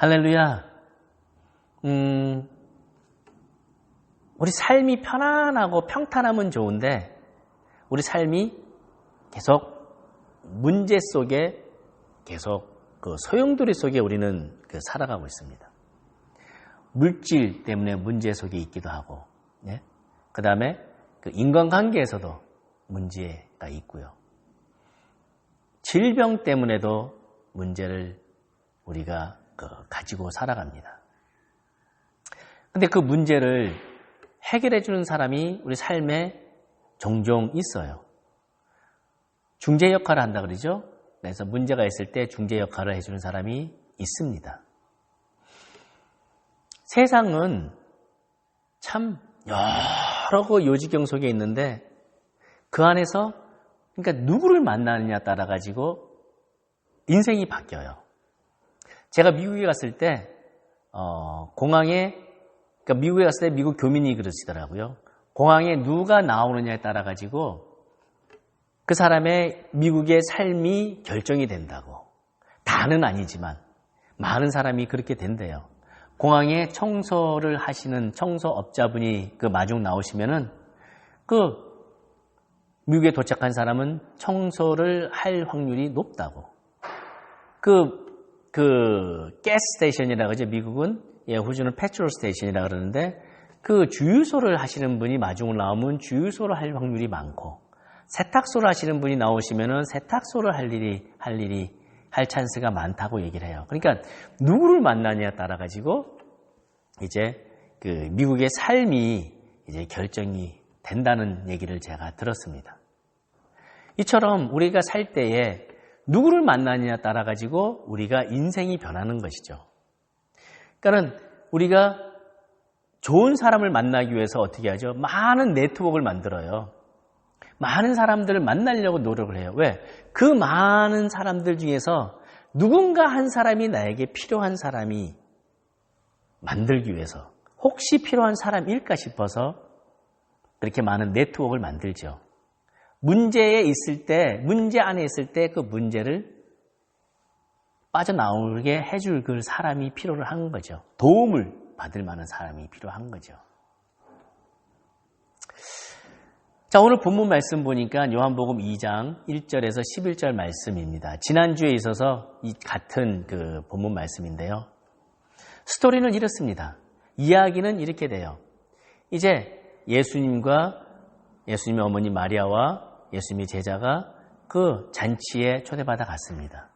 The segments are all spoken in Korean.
할렐루야. 우리 삶이 편안하고 평탄하면 좋은데 우리 삶이 계속 문제 속에 계속 그 소용돌이 속에 우리는 살아가고 있습니다. 물질 때문에 문제 속에 있기도 하고, 예? 그 다음에 그 인간관계에서도 문제가 있고요. 질병 때문에도 문제를 우리가 가지고 살아갑니다. 근데 그 문제를 해결해 주는 사람이 우리 삶에 종종 있어요. 중재 역할을 한다 그러죠. 그래서 문제가 있을 때 중재 역할을 해주는 사람이 있습니다. 세상은 참 여러 그 요지경 속에 있는데 그 안에서 그러니까 누구를 만나느냐 따라 가지고 인생이 바뀌어요. 제가 미국에 갔을 때 공항에 그러니까 미국에 갔을 때 미국 교민이 그러시더라고요. 공항에 누가 나오느냐에 따라 가지고 그 사람의 미국의 삶이 결정이 된다고. 다는 아니지만 많은 사람이 그렇게 된대요. 공항에 청소를 하시는 청소업자분이 그 마중 나오시면은 그 미국에 도착한 사람은 청소를 할 확률이 높다고. 가스 스테이션이라고 하죠. 미국은 호주는 페트롤 스테이션이라고 그러는데 그 주유소를 하시는 분이 마중을 나오면 주유소를 할 확률이 많고 세탁소를 하시는 분이 나오시면은 세탁소를 할 찬스가 많다고 얘기를 해요. 그러니까 누구를 만나냐에 따라 가지고 이제 그 미국의 삶이 이제 결정이 된다는 얘기를 제가 들었습니다. 이처럼 우리가 살 때에 누구를 만나느냐에 따라 가지고 우리가 인생이 변하는 것이죠. 그러니까는 우리가 좋은 사람을 만나기 위해서 어떻게 하죠? 많은 네트워크를 만들어요. 많은 사람들을 만나려고 노력을 해요. 왜? 그 많은 사람들 중에서 누군가 한 사람이 나에게 필요한 사람이 만들기 위해서 혹시 필요한 사람일까 싶어서 그렇게 많은 네트워크를 만들죠. 문제에 있을 때, 문제 안에 있을 때 그 문제를 빠져나오게 해줄 그 사람이 필요를 한 거죠. 도움을 받을 만한 사람이 필요한 거죠. 자, 오늘 본문 말씀 보니까 요한복음 2장 1절에서 11절 말씀입니다. 지난주에 있어서 이 같은 그 본문 말씀인데요. 스토리는 이렇습니다. 이야기는 이렇게 돼요. 이제 예수님과 예수님의 어머니 마리아와 예수님의 제자가 그 잔치에 초대받아 갔습니다.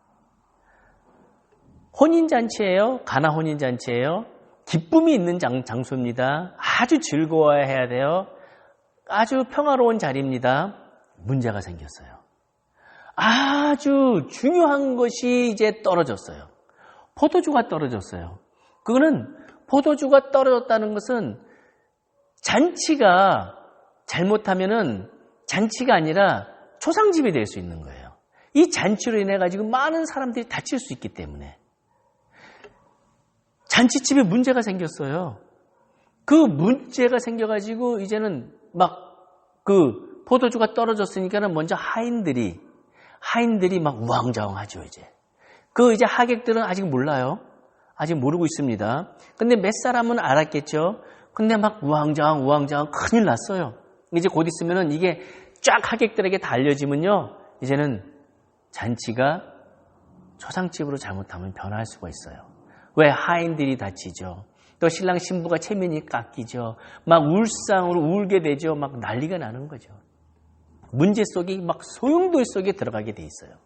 혼인잔치예요. 가나 혼인잔치예요. 기쁨이 있는 장소입니다. 아주 즐거워해야 돼요. 아주 평화로운 자리입니다. 문제가 생겼어요. 아주 중요한 것이 이제 떨어졌어요. 포도주가 떨어졌어요. 그거는 포도주가 떨어졌다는 것은 잔치가 잘못하면은 잔치가 아니라 초상집이 될 수 있는 거예요. 이 잔치로 인해 가지고 많은 사람들이 다칠 수 있기 때문에 잔치집에 문제가 생겼어요. 그 문제가 생겨가지고 이제는 막 그 포도주가 떨어졌으니까는 먼저 하인들이 막 우왕좌왕하죠 이제. 그 이제 하객들은 아직 몰라요. 아직 모르고 있습니다. 근데 몇 사람은 알았겠죠. 근데 막 우왕좌왕 큰일 났어요. 이제 곧 있으면은 이게 쫙 하객들에게 다 알려지면요. 이제는 잔치가 초상집으로 잘못하면 변화할 수가 있어요. 왜? 하인들이 다치죠. 또 신랑 신부가 체면이 깎이죠. 막 울상으로 울게 되죠. 막 난리가 나는 거죠. 문제 속에 막 소용돌이 속에 들어가게 돼 있어요.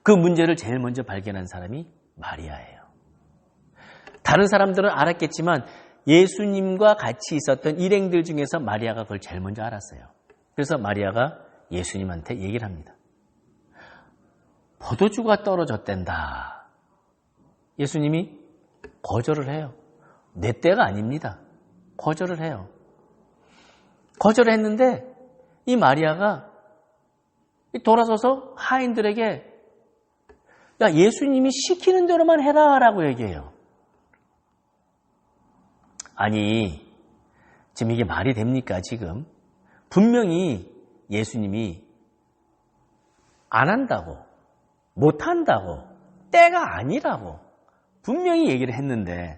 그 문제를 제일 먼저 발견한 사람이 마리아예요. 다른 사람들은 알았겠지만 예수님과 같이 있었던 일행들 중에서 마리아가 그걸 제일 먼저 알았어요. 그래서 마리아가 예수님한테 얘기를 합니다. 포도주가 떨어졌댄다. 예수님이 거절을 해요. 내 때가 아닙니다. 거절을 해요. 거절을 했는데 이 마리아가 돌아서서 하인들에게 야, 예수님이 시키는 대로만 해라라고 얘기해요. 아니, 지금 이게 말이 됩니까, 지금? 분명히 예수님이 안 한다고, 못 한다고, 때가 아니라고 분명히 얘기를 했는데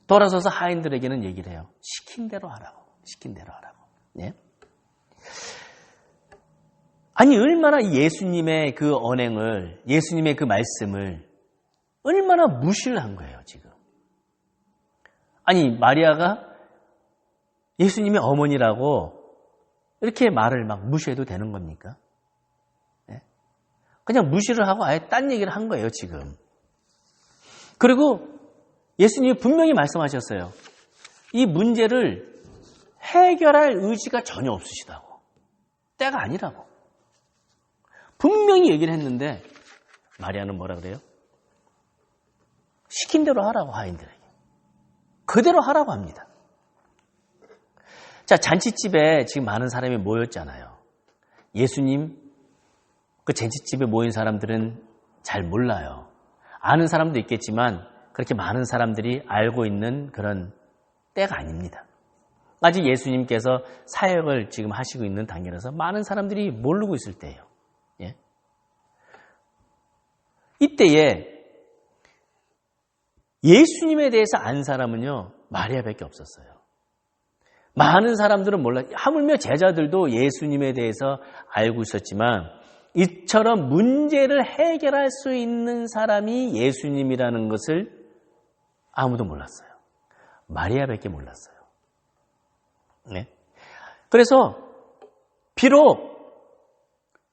돌아서서 하인들에게는 얘기를 해요. 시킨 대로 하라고. 시킨 대로 하라고. 예? 아니 얼마나 예수님의 그 언행을, 예수님의 그 말씀을 얼마나 무시를 한 거예요, 지금. 아니 마리아가 예수님의 어머니라고 이렇게 말을 막 무시해도 되는 겁니까? 예? 그냥 무시를 하고 아예 딴 얘기를 한 거예요, 지금. 그리고 예수님이 분명히 말씀하셨어요. 이 문제를 해결할 의지가 전혀 없으시다고. 때가 아니라고. 분명히 얘기를 했는데 마리아는 뭐라 그래요? 시킨 대로 하라고, 하인들에게. 그대로 하라고 합니다. 자, 잔치집에 지금 많은 사람이 모였잖아요. 예수님, 그 잔치집에 모인 사람들은 잘 몰라요. 아는 사람도 있겠지만 그렇게 많은 사람들이 알고 있는 그런 때가 아닙니다. 아직 예수님께서 사역을 지금 하시고 있는 단계라서 많은 사람들이 모르고 있을 때예요. 예? 이때에 예수님에 대해서 안 사람은요, 마리아밖에 없었어요. 많은 사람들은 몰라. 하물며 제자들도 예수님에 대해서 알고 있었지만 이처럼 문제를 해결할 수 있는 사람이 예수님이라는 것을 아무도 몰랐어요. 마리아밖에 몰랐어요. 네. 그래서 비록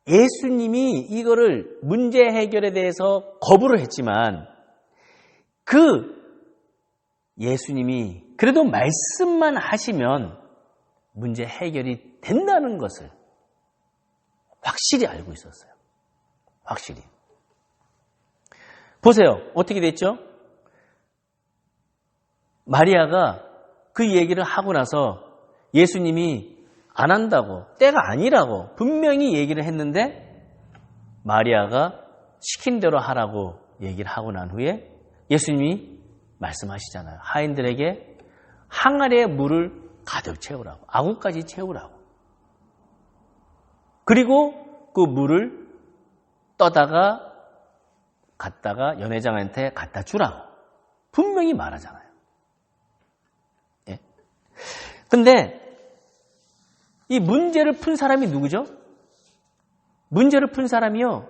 예수님이 이거를 문제 해결에 대해서 거부를 했지만 그 예수님이 그래도 말씀만 하시면 문제 해결이 된다는 것을 확실히 알고 있었어요. 확실히. 보세요. 어떻게 됐죠? 마리아가 그 얘기를 하고 나서 예수님이 안 한다고, 때가 아니라고 분명히 얘기를 했는데 마리아가 시킨 대로 하라고 얘기를 하고 난 후에 예수님이 말씀하시잖아요. 하인들에게 항아리에 물을 가득 채우라고, 아구까지 채우라고. 그리고 그 물을 떠다가 갖다가 연회장한테 갖다 주라고 분명히 말하잖아요. 예? 근데 이 문제를 푼 사람이 누구죠? 문제를 푼 사람이요,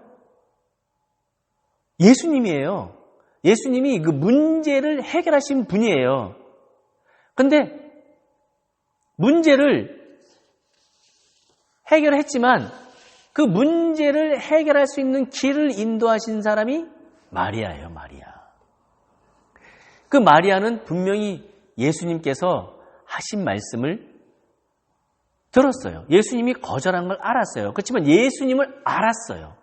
예수님이에요. 예수님이 그 문제를 해결하신 분이에요. 근데 문제를 해결했지만 그 문제를 해결할 수 있는 길을 인도하신 사람이 마리아예요, 마리아. 그 마리아는 분명히 예수님께서 하신 말씀을 들었어요. 예수님이 거절한 걸 알았어요. 그렇지만 예수님을 알았어요.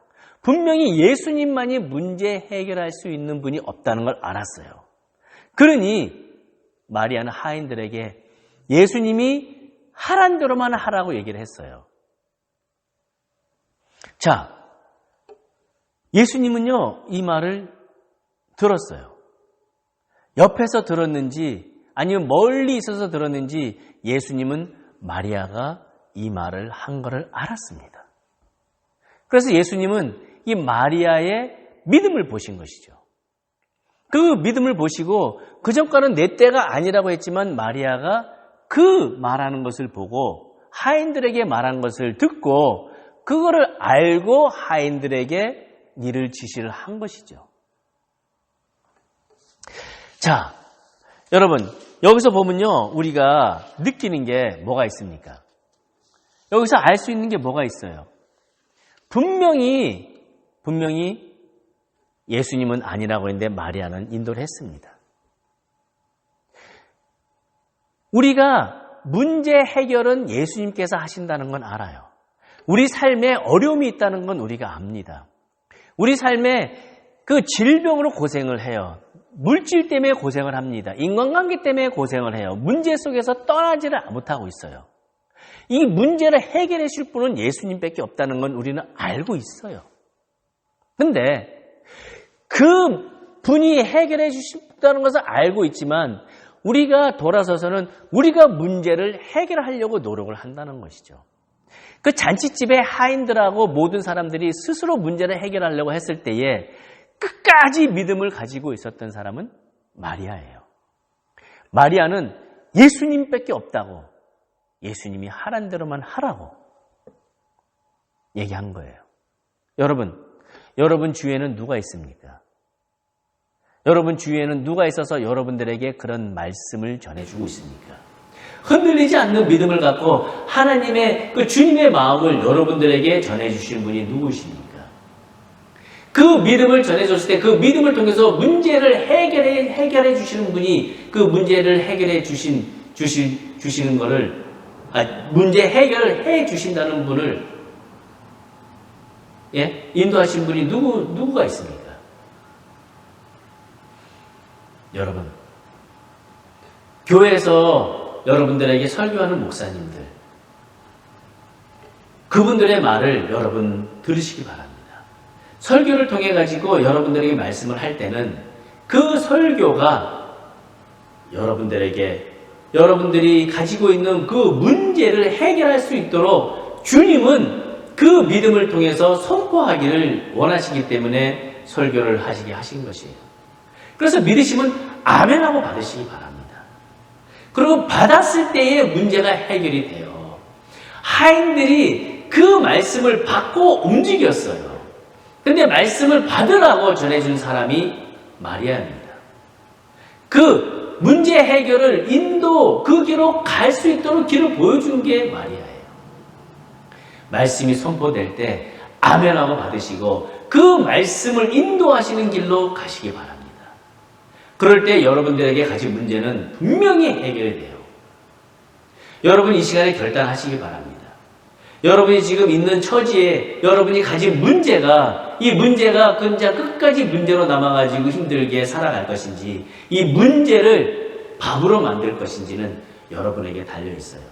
분명히 예수님만이 문제 해결할 수 있는 분이 없다는 걸 알았어요. 그러니 마리아는 하인들에게 예수님이 하란 대로만 하라고 얘기를 했어요. 자, 예수님은요, 이 말을 들었어요. 옆에서 들었는지 아니면 멀리 있어서 들었는지 예수님은 마리아가 이 말을 한 것을 알았습니다. 그래서 예수님은 이 마리아의 믿음을 보신 것이죠. 그 믿음을 보시고 그전까지는 내 때가 아니라고 했지만 마리아가 그 말하는 것을 보고 하인들에게 말한 것을 듣고 그거를 알고 하인들에게 일을 지시를 한 것이죠. 자, 여러분, 여기서 보면요, 우리가 느끼는 게 뭐가 있습니까? 여기서 알 수 있는 게 뭐가 있어요? 분명히 예수님은 아니라고 했는데 마리아는 인도를 했습니다. 우리가 문제 해결은 예수님께서 하신다는 건 알아요. 우리 삶에 어려움이 있다는 건 우리가 압니다. 우리 삶에 그 질병으로 고생을 해요. 물질 때문에 고생을 합니다. 인간관계 때문에 고생을 해요. 문제 속에서 떠나지를 못하고 있어요. 이 문제를 해결해 줄 분은 예수님밖에 없다는 건 우리는 알고 있어요. 근데 그 분이 해결해 주신다는 것을 알고 있지만 우리가 돌아서서는 우리가 문제를 해결하려고 노력을 한다는 것이죠. 그 잔치집에 하인들하고 모든 사람들이 스스로 문제를 해결하려고 했을 때에 끝까지 믿음을 가지고 있었던 사람은 마리아예요. 마리아는 예수님밖에 없다고, 예수님이 하란 대로만 하라고 얘기한 거예요. 여러분 주위에는 누가 있습니까? 여러분 주위에는 누가 있어서 여러분들에게 그런 말씀을 전해주고 있습니까? 흔들리지 않는 믿음을 갖고 하나님의 그 주님의 마음을 여러분들에게 전해주시는 분이 누구십니까? 그 믿음을 전해줬을 때 그 믿음을 통해서 문제를 해결해 주시는 분이 그 문제를 해결해 주시는 거를, 문제 해결을 해 주신다는 분을, 인도하신 분이 누구가 있습니까? 여러분, 교회에서 여러분들에게 설교하는 목사님들, 그분들의 말을 여러분 들으시기 바랍니다. 설교를 통해 가지고 여러분들에게 말씀을 할 때는 그 설교가 여러분들이 가지고 있는 그 문제를 해결할 수 있도록 주님은 그 믿음을 통해서 선포하기를 원하시기 때문에 설교를 하시게 하신 것이에요. 그래서 믿으시면 아멘하고 받으시기 바랍니다. 그리고 받았을 때의 문제가 해결이 돼요. 하인들이 그 말씀을 받고 움직였어요. 근데 말씀을 받으라고 전해준 사람이 마리아입니다. 그 문제 해결을 그 길로 갈 수 있도록 길을 보여준 게 마리아예요. 말씀이 선포될 때 아멘하고 받으시고 그 말씀을 인도하시는 길로 가시기 바랍니다. 그럴 때 여러분들에게 가진 문제는 분명히 해결이 돼요. 여러분 이 시간에 결단하시기 바랍니다. 여러분이 지금 있는 처지에 여러분이 가진 문제가, 이 문제가 그냥 끝까지 문제로 남아가지고 힘들게 살아갈 것인지, 이 문제를 밥으로 만들 것인지는 여러분에게 달려있어요.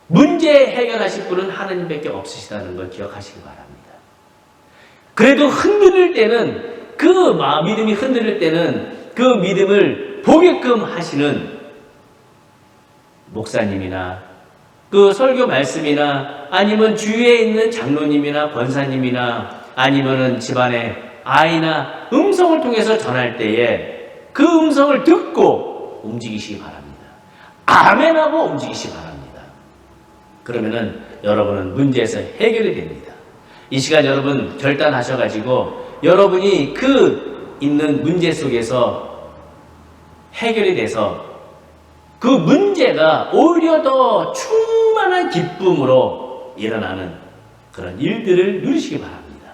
문제 해결하실 분은 하나님밖에 없으시다는 걸 기억하시기 바랍니다. 그래도 흔들릴 때는, 믿음이 흔들릴 때는 그 믿음을 보게끔 하시는 목사님이나 그 설교 말씀이나 아니면 주위에 있는 장로님이나 권사님이나 아니면은 집안의 아이나 음성을 통해서 전할 때에 그 음성을 듣고 움직이시기 바랍니다. 아멘하고 움직이시기 바랍니다. 그러면은 여러분은 문제에서 해결이 됩니다. 이 시간 여러분 결단하셔가지고 여러분이 그 있는 문제 속에서 해결이 돼서 그 문제가 오히려 더 충만한 기쁨으로 일어나는 그런 일들을 누리시기 바랍니다.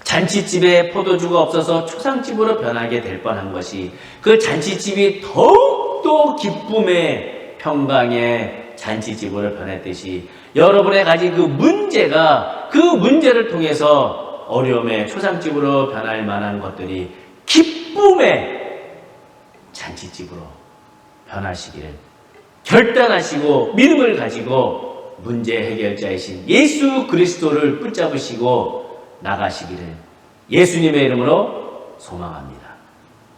잔치집에 포도주가 없어서 초상집으로 변하게 될 뻔한 것이 그 잔치집이 더욱더 기쁨의 평강의 잔치집으로 변했듯이 여러분의 가진 그 문제가 그 문제를 통해서 어려움의 초상집으로 변할 만한 것들이 기쁨의 잔치집으로 변하시기를 결단하시고 믿음을 가지고 문제 해결자이신 예수 그리스도를 붙잡으시고 나가시기를 예수님의 이름으로 소망합니다.